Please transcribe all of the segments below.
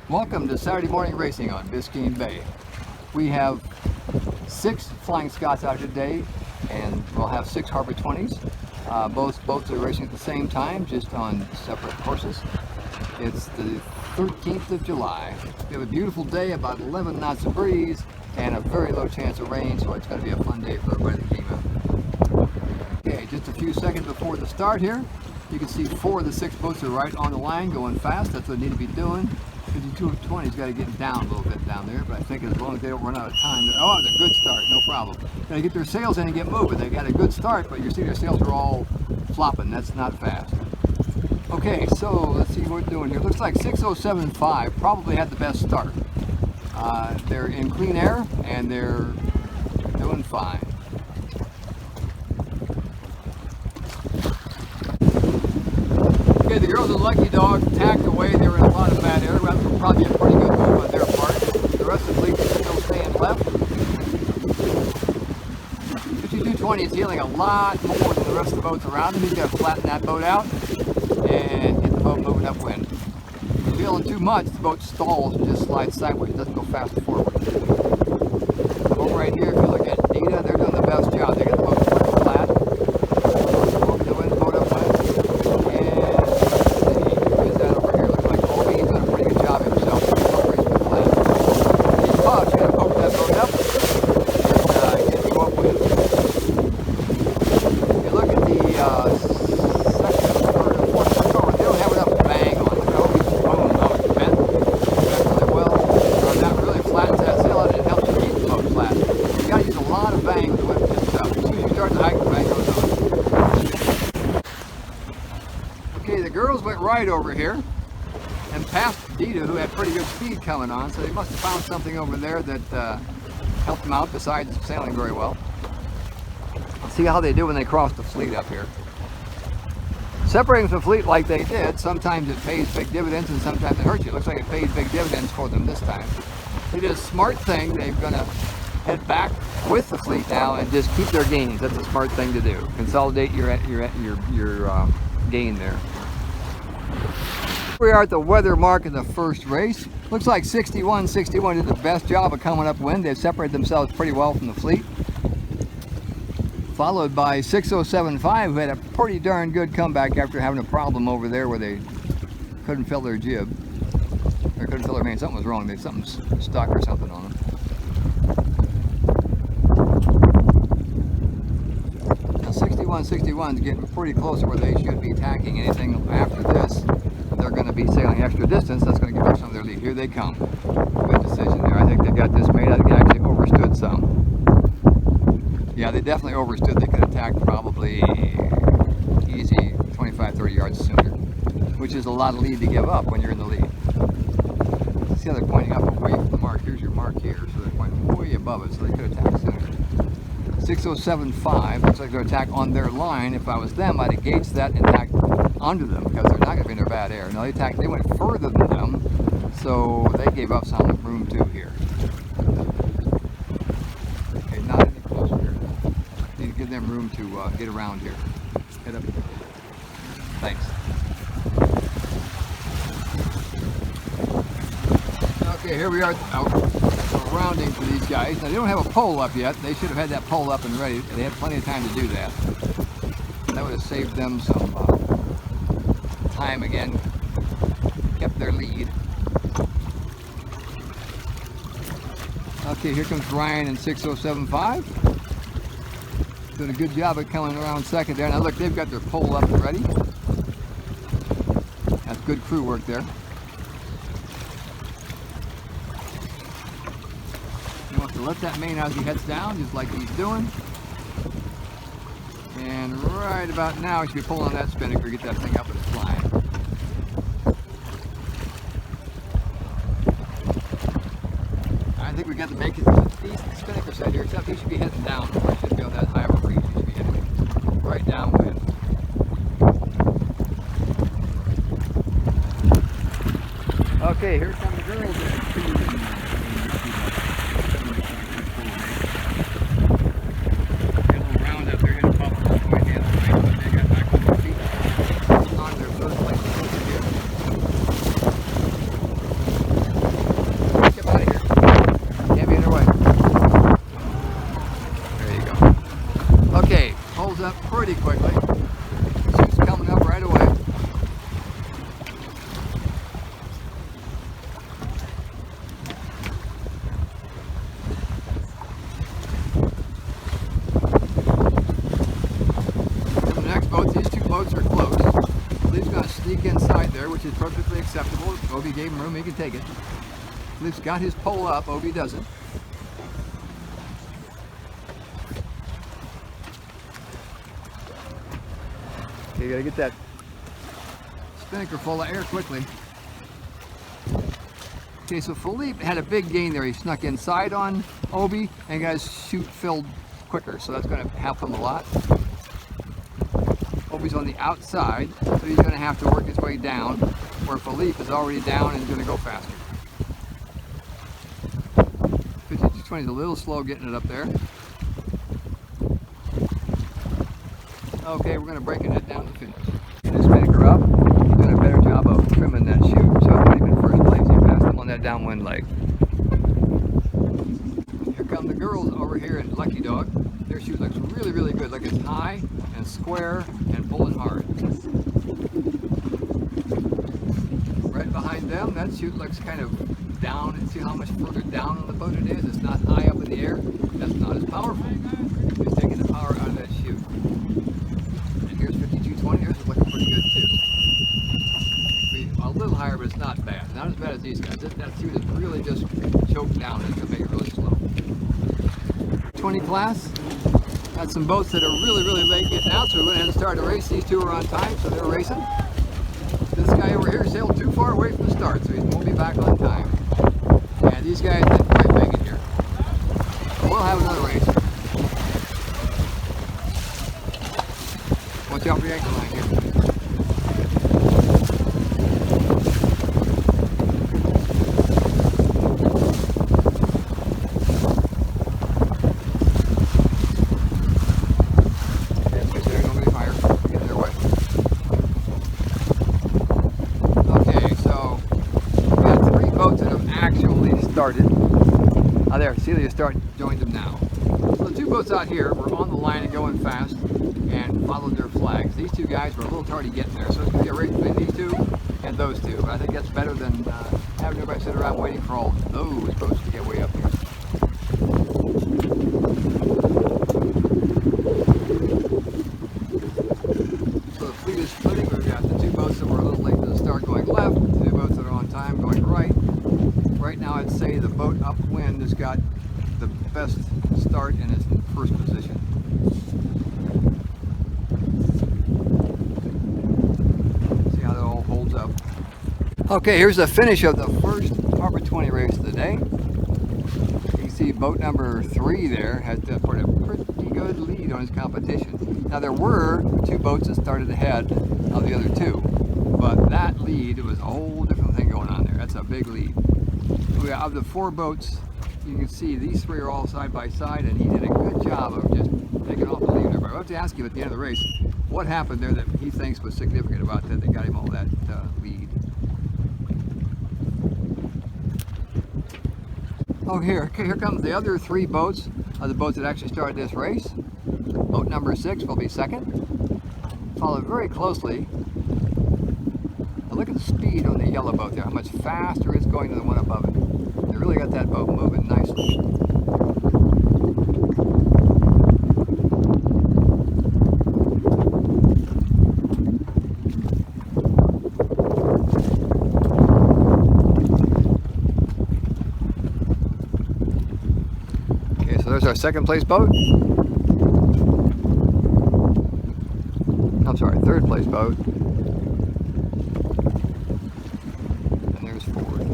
Welcome to Saturday morning racing on Biscayne Bay. We have 6 Flying Scots out today, and we'll have 6 Harbor 20s. Both boats are racing at the same time, just on separate courses. It's the 13th of July. We have a beautiful day, about 11 knots of breeze, and a very low chance of rain, so it's going to be a fun day for everybody that came out. Okay, just a few seconds before the start here, you can see 4 of the 6 boats are right on the line, going fast. That's what they need to be doing. 5220's got to get down a little bit down there, but I think as long as they don't run out of time, oh, it's a good start, no problem. Got to get their sails in and get moving. They got a good start, but you see their sails are all flopping. That's not fast. Okay, so let's see what we're doing here. Looks like 6075 probably had the best start. They're in clean air and they're doing fine. Okay, the girls of Lucky Dog tacked away. They were in a lot of bad air. That was probably a pretty good move on their part. The rest of the fleet is still staying left. 5220 is heeling a lot more than the rest of the boats around him. He's got to flatten that boat out and get the boat moving upwind. If you're feeling too much, the boat stalls and just slides sideways. It doesn't go fast forward. Over right here, if you look at Nita, they're doing the best job. They got the boat pretty flat. Over the wind, boat upwind. Okay, the girls went right over here and passed Dita, who had pretty good speed coming on, so they must have found something over there that helped them out besides sailing very well. Let's see how they do when they cross the fleet up here. Separating from the fleet like they did, sometimes it pays big dividends and sometimes it hurts you. It looks like it paid big dividends for them this time. They did a smart thing. They're going to head back with the fleet now and just keep their gains. That's a smart thing to do. Consolidate your gain there. We are at the weather mark in the first race. Looks like 6161 did the best job of coming upwind. They've separated themselves pretty well from the fleet. Followed by 6075, who had a pretty darn good comeback after having a problem over there where they couldn't fill their jib. Or couldn't fill their main. Something was wrong. They something stuck or something on them. Now 6161 is getting pretty close to where they should be tacking. Anything after this, they're going to be sailing extra distance. That's going to give them some of their lead. Here they come. Good decision there. I think they got this made. I think they actually overstood some. Yeah, they definitely overstood. They could have tacked probably easy 25-30 yards sooner, which is a lot of lead to give up when you're in the lead. See how they're pointing up away from the mark. Here's your mark here, so they're pointing way above it, so they could have tacked sooner. 6075 looks like they're attack on their line. If I was them, I'd have gauged that and tacked onto them because they're not going to be in their bad air. No, they went further than them, so they gave up some room too here. Okay, not any closer here. Need to give them room to get around here. Head up. Thanks. Okay, here we are rounding for these guys. Now they don't have a pole up yet. They should have had that pole up and ready. They had plenty of time to do that. That would have saved them some time again. Kept their lead. Okay, here comes Ryan in 6075. Doing a good job of coming around second there. Now look, they've got their pole up and ready. That's good crew work there. He wants to let that main as he heads down, just like he's doing. And right about now, he should be pulling on that spinnaker, get that thing up and it's flying. I think we got to make it decent spinnaker side here, except he should be heading down. He should be on that high of a breeze. He should be heading right downwind. Okay, here come the girls. which is perfectly acceptable. Obie gave him room, he can take it. Philippe's got his pole up, Obie doesn't. Okay, you gotta get that spinnaker full of air quickly. Okay, so Philippe had a big gain there. He snuck inside on Obie and got his chute filled quicker, so that's going to help him a lot. Obie's on the outside, so he's going to have to work his way down, where Philippe is already down and is going to go faster. 5220 is a little slow getting it up there. Okay, we're going to break and head down to finish. Get his spinnaker up. He's doing a better job of trimming that chute, so he's in first place. He passed him on that downwind leg. Here come the girls over here in Lucky Dog. Their chute looks really, really good. Like it's high and square and pulling hard. Right behind them, that chute looks kind of down. And see how much further down on the boat it is? It's not high up in the air. That's not as powerful. It's taking the power out of that chute. And here's 5220. Here's looking pretty good too. A little higher, but it's not bad. Not as bad as these guys. That chute is really just choked down. It's going to make it really slow. 20 class. Got some boats that are really, really late getting out, so we went ahead and started a race. These two are on time, so they're racing. This guy over here sailed too far away from the start, so he won't be back on time. And these guys didn't quite make it here. So we'll have another race. Watch out for the anchor line here. Started. There, Celia joined them now. So the two boats out here were on the line and going fast and followed their flags. These two guys were a little tardy getting there, so it's going to be a race between these two and those two. But I think that's better than having everybody sit around waiting for all those boats to get way up here. So the fleet is splitting. We've got the two boats that were a little late to the start going left, the two boats that are on time going right. Right now I'd say the boat upwind has got the best start and is in first position. See how that all holds up. Okay, here's the finish of the first Harbor 20 race of the day. You can see boat number 3 there has put a pretty good lead on his competition. Now there were two boats that started ahead of the other two, but that lead was a whole different thing going on there. That's a big lead. Of the 4 boats, you can see these 3 are all side by side, and he did a good job of just taking off the lead there. But I have to ask him at the end of the race, what happened there that he thinks was significant about that got him all that lead. Oh, here comes the other 3 boats, the boats that actually started this race. Boat number 6 will be second, followed very closely. Now look at the speed on the yellow boat there, how much faster it's going than the one above it. They really got that boat moving nicely. Okay, so there's our second place boat. I'm sorry, third place boat. And there's fourth.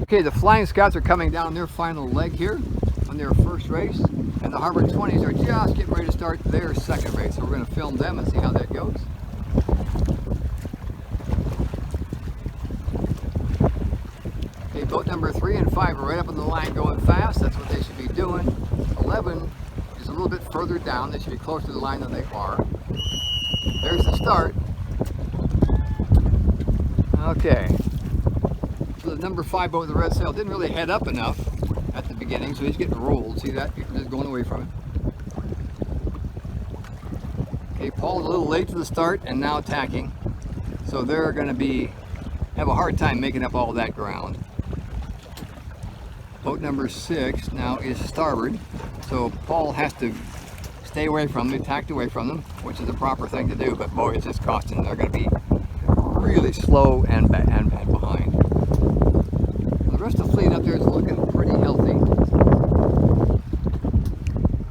Okay, the Flying Scots are coming down their final leg here on their first race, and the Harbor 20s are just getting ready to start their second race. So we're going to film them and see how that goes. Okay, boat number 3 and 5 are right up on the line going fast. That's what they should be doing. 11 is a little bit further down. They should be closer to the line than they are. There's the start. Okay. So the number 5 boat with the red sail didn't really head up enough at the beginning, so he's getting rolled. See that? People just going away from it. Okay, Paul's a little late to the start and now tacking. So they're going to have a hard time making up all that ground. Boat number 6 now is starboard, so Paul has to stay away from them, tacked away from them, which is the proper thing to do, but boy, it's just costing them. They're going to be really slow and behind. The rest of the fleet up there is looking pretty healthy.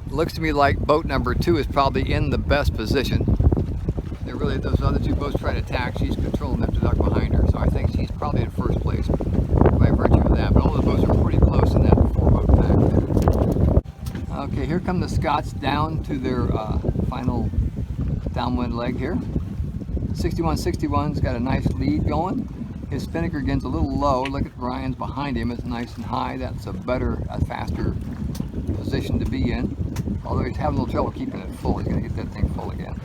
Looks to me like boat number 2 is probably in the best position. Those other 2 boats try to attack, she's controlling them to duck behind her. So I think she's probably in first place by virtue of that. But all the boats are pretty close in that 4-boat pack. Okay, here come the Scots down to their final downwind leg here. 6161's got a nice lead going. His spinnaker again's a little low. Look at Ryan's behind him. It's nice and high. That's a faster position to be in. Although he's having a little trouble keeping it full. He's going to get that thing full again.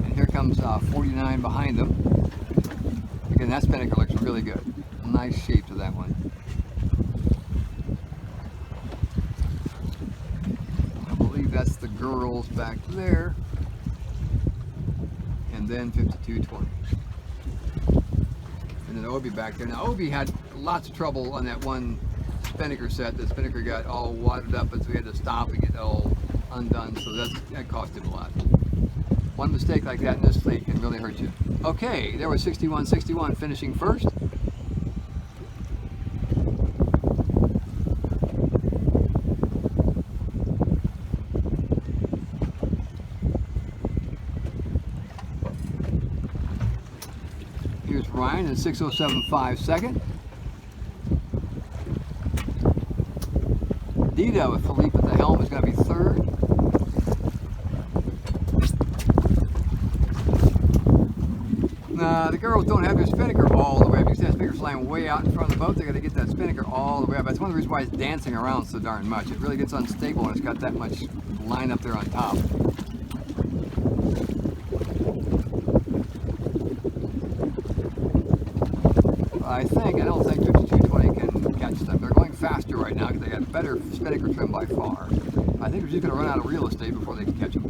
And here comes 49 behind them. Again, that spinnaker looks really good. Nice shape to that one. I believe that's the girls back there. And then 5220. And then Obi back there. Now Obi had lots of trouble on that one spinnaker set. The spinnaker got all wadded up, and so we had to stop and get it all undone. So that cost him a lot. One mistake like that in this fleet can really hurt you. Okay, there was 6161 finishing first. Here's Ryan in 6075 second. Dita with Philippe at the helm is going to be third. The girls don't have their spinnaker all the way because that spinnaker's lying way out in front of the boat. They got to get that spinnaker all the way up. That's one of the reasons why it's dancing around so darn much. It really gets unstable when it's got that much line up there on top. I don't think 5220 can catch them. They're going faster right now because they got better spinnaker trim by far. I think they're just going to run out of real estate before they can catch them.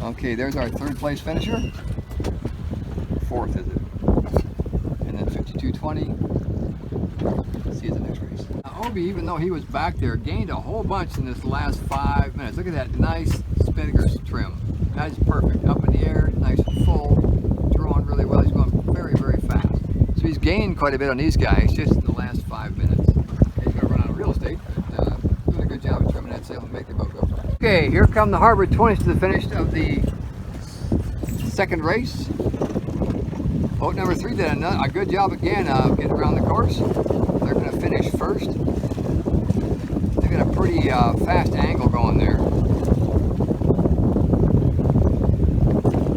Okay, there's our 3rd place finisher. 4th is it? And then 5220. Let's see the next race. Now, Obi, even though he was back there, gained a whole bunch in this last 5 minutes. Look at that nice spinnaker trim. That is perfect. Up in the air, nice and full, drawing really well. He's going very, very fast. So he's gained quite a bit on these guys just in the last 5 minutes. He's going to run out of real estate, but doing a good job of trimming that sail and make the boat go. Okay, here come the Harbor 20s to the finish of the 2nd race. Boat number 3 did a good job again of getting around the course. They're going to finish first. They got a pretty fast angle going there.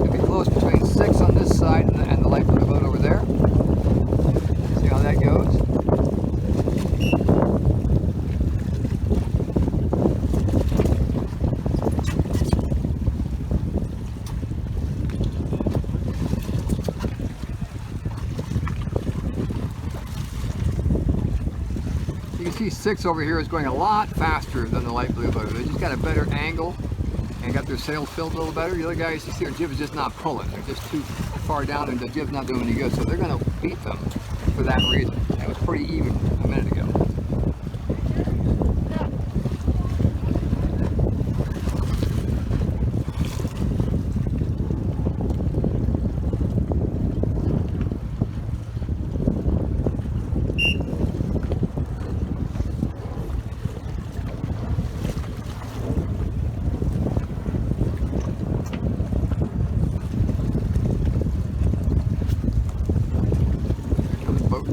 It'll be close between 6 on this side and the light blue boat over there. See how that goes. You see 6 over here is going a lot faster than the light blue boat. They just got a better angle and got their sails filled a little better. The other guys, you see their jib is just not pulling. They're just too far down and the jib's not doing any good. So they're going to beat them for that reason. It was pretty even a minute ago.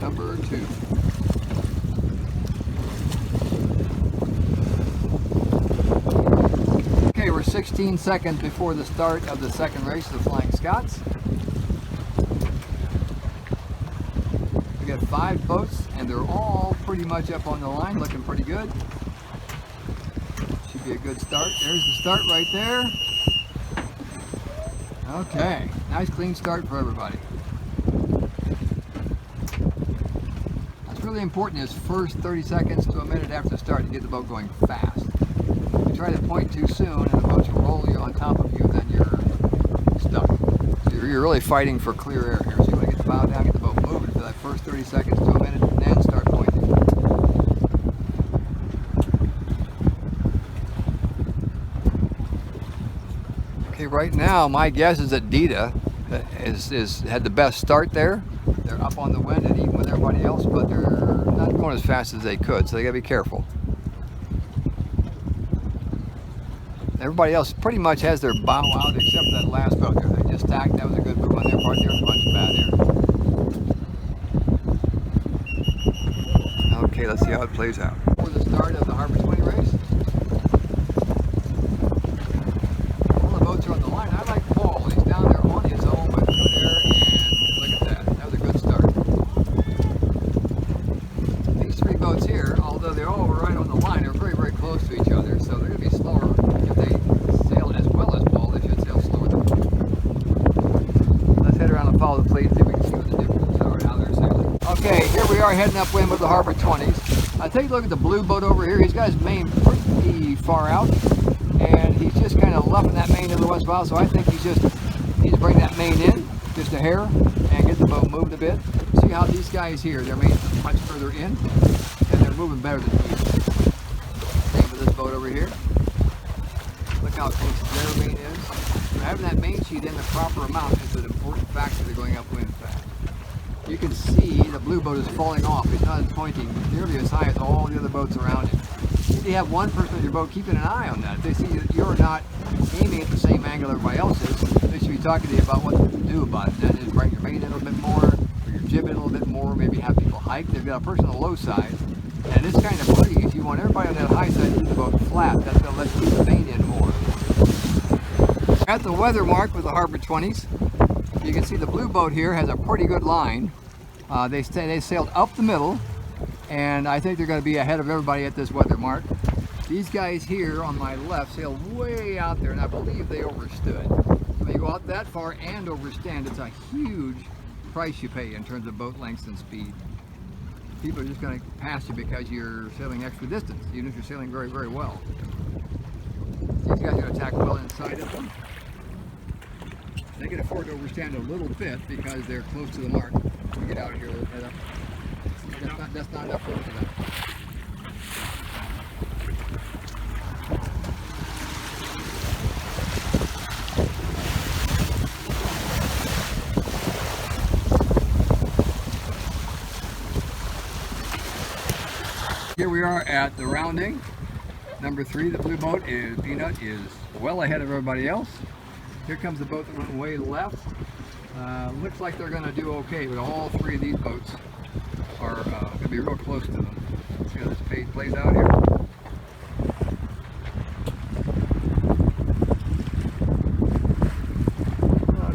Number 2. Okay, we're 16 seconds before the start of the 2nd race of the Flying Scots. We got 5 boats and they're all pretty much up on the line, looking pretty good. Should be a good start. There's the start right there. Okay, nice clean start for everybody. Really important is first 30 seconds to a minute after the start to get the boat going fast. If you try to point too soon and the boats will roll you on top of you, then you're stuck. So you're really fighting for clear air here. So you want to get the bow down, get the boat moving for that first first 30 seconds to a minute, and then start pointing. Okay, right now my guess is that Dita had the best start there. They're up on the wind and even with everybody else, but they're not going as fast as they could, so they gotta be careful. Everybody else pretty much has their bow out except for that last boat there. They just tacked. That was a good move on their part. There was a bunch of bad air. Okay, let's see how it plays out. For the start of the Harbor 20 race, all the boats are on the line. I like Paul. He's down there on his own with good air, and look at that. That was a good start. These three boats here, although they're all right on the line, are very, very close to each other, so they're going to be slower. If they sail as well as Paul, they should sail slower than Paul. Let's head around and follow the fleet and see if we can see what the differences are, how they're sailing. Okay, here we are heading upwind with the Harbor 20s. Take a look at the blue boat over here. He's got his main pretty far out, and he's just kind of luffing that main to the west bow, so I think he just needs to bring that main in just a hair and get the boat moved a bit. See how these guys here, their main's much further in, and they're moving better than he is. Same with this boat over here. Look how close their main is. Having that main sheet in the proper amount is an important factor to going upwind fast. You can see the blue boat is falling off. It's not pointing nearly as high as all the other boats around it. If you have one person on your boat keeping an eye on that, if they see that you're not aiming at the same angle everybody else is, they should be talking to you about what to do about it. That is, bring your main in a little bit more, or your jib in a little bit more, maybe have people hike. They've got a person on the low side, and this kind of breeze, you want everybody on that high side to keep the boat flat. That's going to let you keep the main in more. At the weather mark with the Harbor 20s, you can see the blue boat here has a pretty good line. They sailed up the middle, and I think they're going to be ahead of everybody at this weather mark. These guys here on my left sailed way out there, and I believe they overstood. When you go out that far and overstand, it's a huge price you pay in terms of boat lengths and speed. People are just going to pass you because you're sailing extra distance, even if you're sailing very, very well. These guys are going to tack well inside of them. They can afford to overstand a little bit because they're close to the mark. We get out of here, that's not enough for them. Here we are at the rounding. Number 3, the blue boat is Peanut is well ahead of everybody else. Here comes the boat that went way left. Looks like they're going to do okay, but all 3 of these boats are going to be real close to them. Let's see how this page plays out here.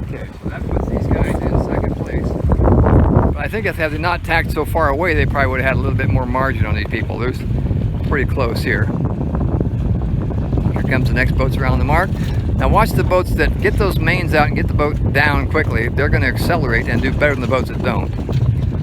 Okay, so that puts these guys in second place. But I think if they had not tacked so far away, they probably would have had a little bit more margin on these people. They're pretty close here. Here comes the next boats around the mark. Now watch the boats that get those mains out and get the boat down quickly. They're going to accelerate and do better than the boats that don't.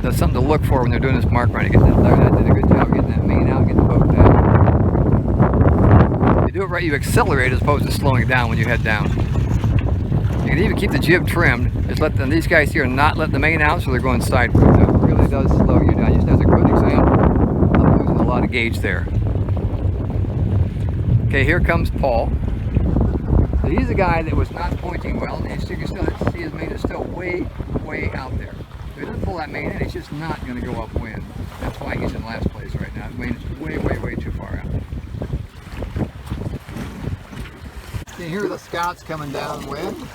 That's something to look for when they're doing this mark run. You get that there, that did a good job getting that main out, get the boat down. If you do it right, you accelerate as opposed to slowing down when you head down. You can even keep the jib trimmed. Just let them, these guys here not let the main out, so they're going sideways. That really does slow you down. Just as a good example of losing a lot of gauge there. Okay, here comes Paul. So he's a guy that was not pointing well, and you can still see his main is still way, way out there. So he doesn't pull that main in, it's just not going to go upwind. That's why he's in last place right now. His main is way, way, way too far out. Okay, here are the Scots coming downwind.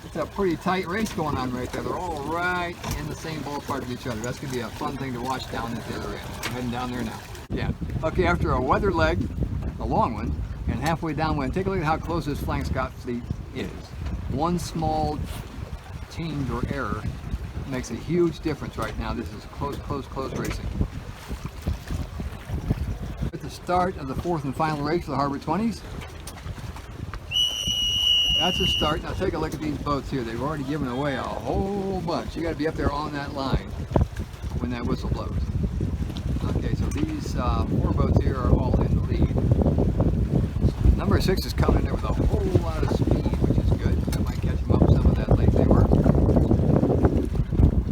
It's a pretty tight race going on right there. They're all right in the same ballpark of each other. That's going to be a fun thing to watch down at the other end. I'm heading down there now. Yeah. Okay, after a weather leg, a long one, and halfway downwind, take a look at how close this flying Scot fleet is. One small change or error makes a huge difference right now. This is close, close, close racing. At the start of the 4th and final race for the Harbor 20s. That's a start. Now take a look at these boats here. They've already given away a whole bunch. You got to be up there on that line when that whistle blows. Okay, so these 4 boats here are all in the lead. Number 6 is coming in there with a whole lot of speed, which is good. That might catch them up some of that late they were.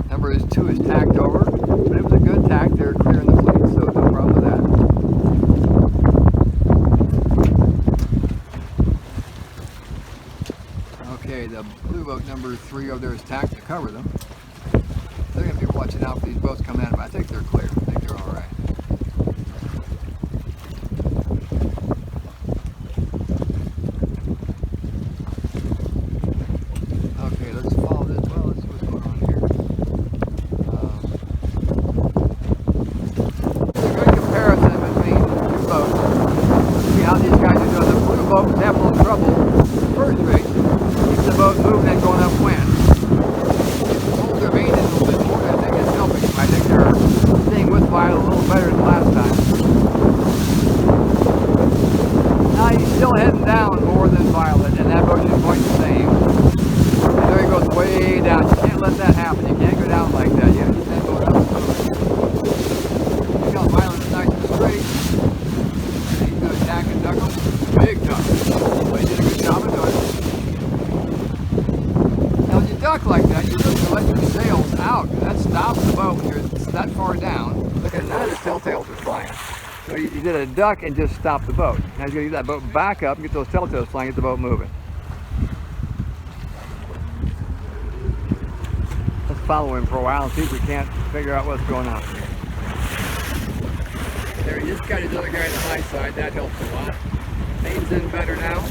Number 2 is tacked over, but it was a good tack. They're clearing the fleet, so no problem with that. Okay, the blue boat number 3 over there is tacked to cover them. They're going to be watching out for these boats coming at them. I think they're clear. I think they're all right. Okay, let's follow this. Well, let's see what's going on here. There's a good comparison between the 2 boats. See how these guys are doing. The blue boat was having a little trouble the first race. Keeps the boat moving and going upwind. Hold their main in a little bit more. I think it's helping them. I think they're staying with Violet a little better than last time. Now he's still heading down more than Violet, and that boat is going the same. And there he goes way down. You can't let that happen. You can't go down like that. You have to keep that boat up. Look how Violet's nice and straight. And he's going to tack and duck them. Big duck. But he did a good job of doing it. Now when you duck like that, you let your sails out. That stops the boat when you're that far down. Look at that, the telltales are flying. So you did a duck and just stop the boat. Now you're going to get that boat back up and get those telltales flying, get the boat moving. Let's follow him for a while and see if we can't figure out what's going on. There, he just got his other guy on the high side. That helps a lot. Main's in better now.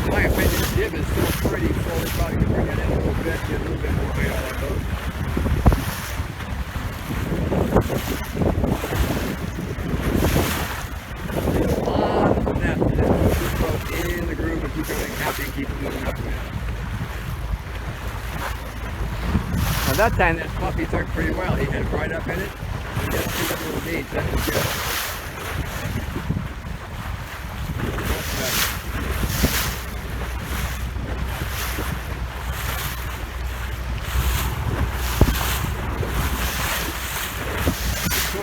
In my opinion, the jib is still pretty full. We're probably going to bring it in a little bit, get a little bit more weight on that boat. On that, put this boat in the groove and keep everything happy and keep it moving upwind. Now that time that puppy took pretty well. He headed right up in it and just took up a little beach. That was good.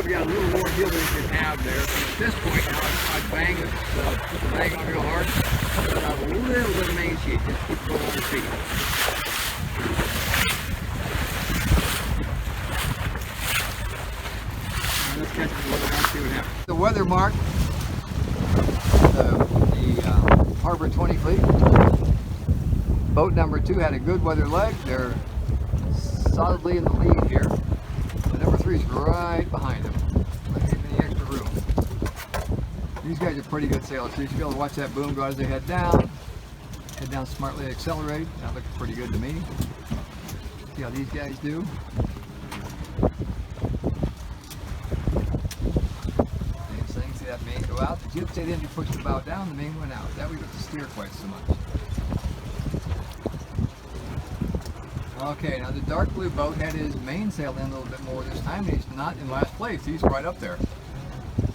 We got a little more heel than we can have there. So at this point now, I bang it, put the bang on real hard, put out a little bit of main sheet, just keep going on your feet. Now let's catch the weather mark, see what happens. The weather mark, the Harbor 20 fleet. Boat number 2 had a good weather leg. They're solidly in the lead here. Number 3 is right behind him. Not giving any extra room. These guys are pretty good sailors, so you should be able to watch that boom go as they head down. Head down smartly, accelerate. That looks pretty good to me. See how these guys do. Same thing, see that main go out. The jib stayed in, you push the bow down, the main went out. That way you have to steer quite so much. Okay, now the dark blue boat had his mainsail in a little bit more this time. He's not in last place. He's right up there.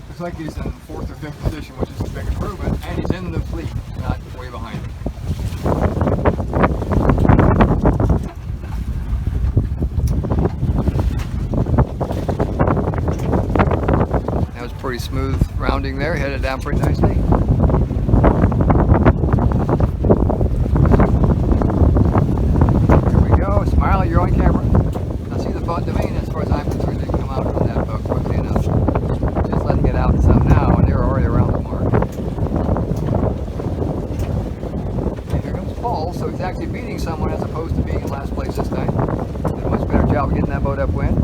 Looks like he's in 4th or 5th position, which is a big improvement. And he's in the fleet, not way behind him. That was pretty smooth rounding there. Headed down pretty nicely. Smiley, you're on camera. Now see the boat, the main, as far as I'm concerned, didn't come out from that boat quickly enough. Just letting it out some now, and they're already around the mark. And here comes Paul, so he's actually beating someone as opposed to being in last place this time. Did a much better job of getting that boat upwind.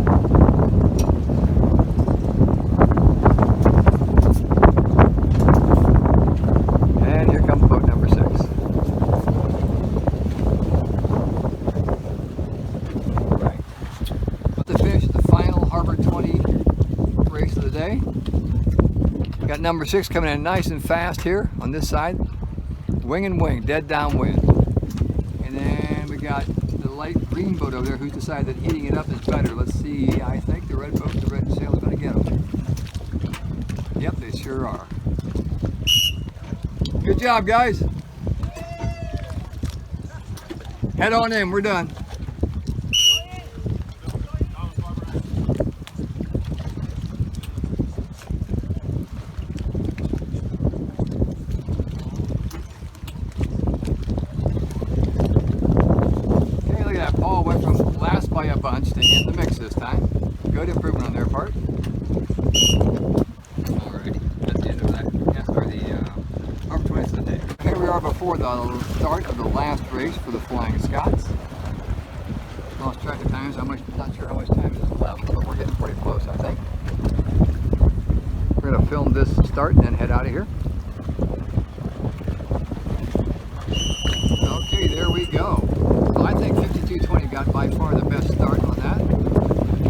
And here comes boat number 6. Got number 6 coming in nice and fast here on this side. Wing and wing, dead downwind. And then we got the light green boat over there who's decided that heating it up is better. Let's see, I think the red boat, the red sail is going to get them. Yep, they sure are. Good job, guys. Head on in, we're done. the start of the last race for the Flying Scots. Lost track of times. Not sure how much time is left, but we're getting pretty close, I think. We're going to film this start and then head out of here. Okay, there we go. So I think 5220 got by far the best start on that.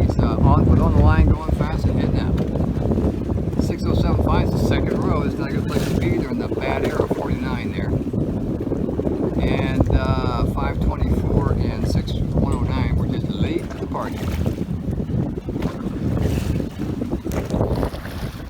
He's on the line, going fast and hitting that. 6075 is the second row. It's not a good place to be. They're in the bad air of 49 there. And 524 and 6109 were just late to the party.